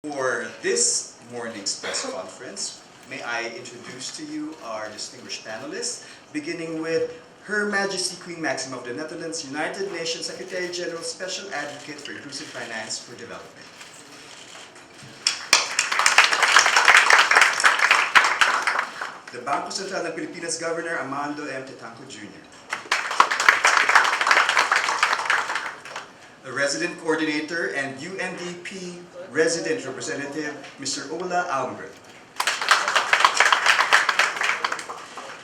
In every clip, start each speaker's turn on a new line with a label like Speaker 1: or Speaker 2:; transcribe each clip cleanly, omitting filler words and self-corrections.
Speaker 1: For this morning's press conference, may I introduce to you our distinguished panelists, beginning with Her Majesty Queen Maxima of the Netherlands, United Nations Secretary General, Special Advocate for Inclusive Finance for Development. The Bangko Sentral ng Pilipinas Governor Armando M. Tetanco Jr. The Resident Coordinator and UNDP Resident Representative, Mr. Ola Almbert.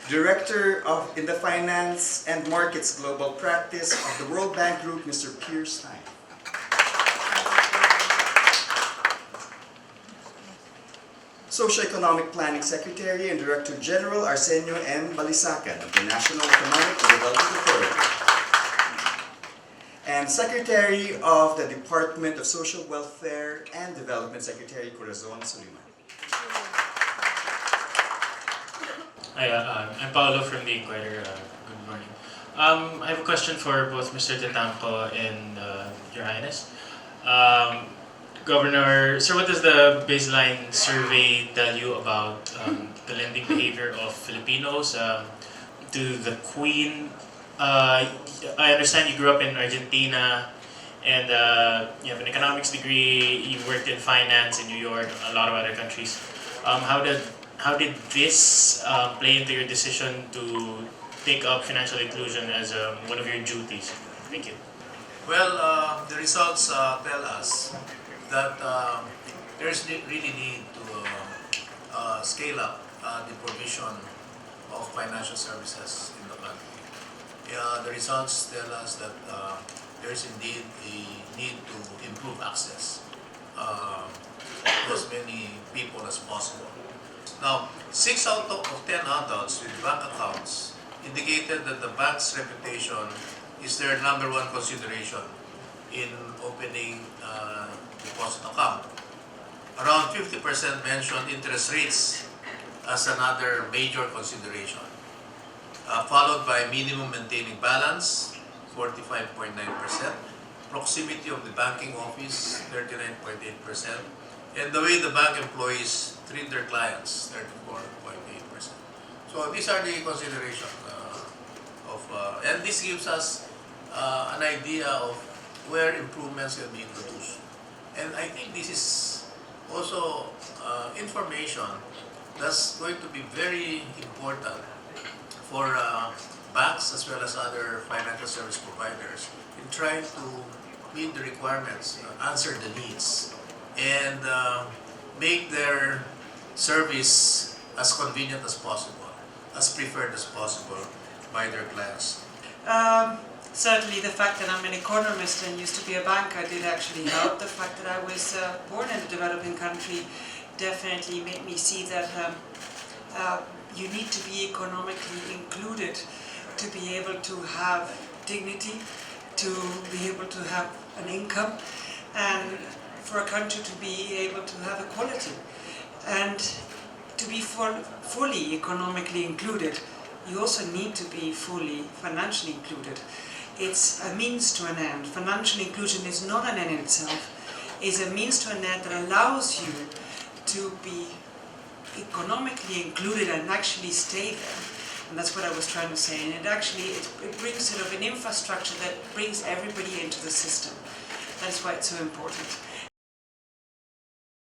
Speaker 1: Director in the Finance and Markets Global Practice of the World Bank Group, Mr. Pierre Stein. Socio-Economic Planning Secretary and Director General Arsenio M. Balisacan of the National Economic Development Authority. And Secretary of the Department of Social Welfare and Development, Secretary Corazon Soliman.
Speaker 2: Hi, I'm Paolo from the Inquirer. Good morning. I have a question for both Mr. Tetanco and Your Highness. Governor, sir, what does the baseline survey tell you about the lending behavior of Filipinos to the Queen? I understand you grew up in Argentina and you have an economics degree, you worked in finance in New York, a lot of other countries. How did this play into your decision to take up financial inclusion as one of your duties? Thank you.
Speaker 3: Well, the results tell us that there is really need to scale up the provision of financial services in the country. The results tell us that there is indeed a need to improve access to as many people as possible. Now, 6 out of 10 adults with bank accounts indicated that the bank's reputation is their #1 consideration in opening deposit account. Around 50% mentioned interest rates as another major consideration, followed by minimum maintaining balance, 45.9%, proximity of the banking office, 39.8%, and the way the bank employees treat their clients, 34.8%. So these are the considerations and this gives us an idea of where improvements can be introduced. And I think this is also information that's going to be very important for banks as well as other financial service providers in trying to meet the requirements, answer the needs, and make their service as convenient as possible, as preferred as possible by their clients.
Speaker 4: Certainly the fact that I'm an economist and used to be a banker did actually help. The fact that I was born in a developing country definitely made me see that you need to be economically included to be able to have dignity, to be able to have an income, and for a country to be able to have equality. And to be fully economically included, you also need to be fully financially included. It's a means to an end. Financial inclusion is not an end in itself. It's a means to an end that allows you to be economically included and actually stay there. And that's what I was trying to say. And it brings sort of an infrastructure that brings everybody into the system. That's why it's so important.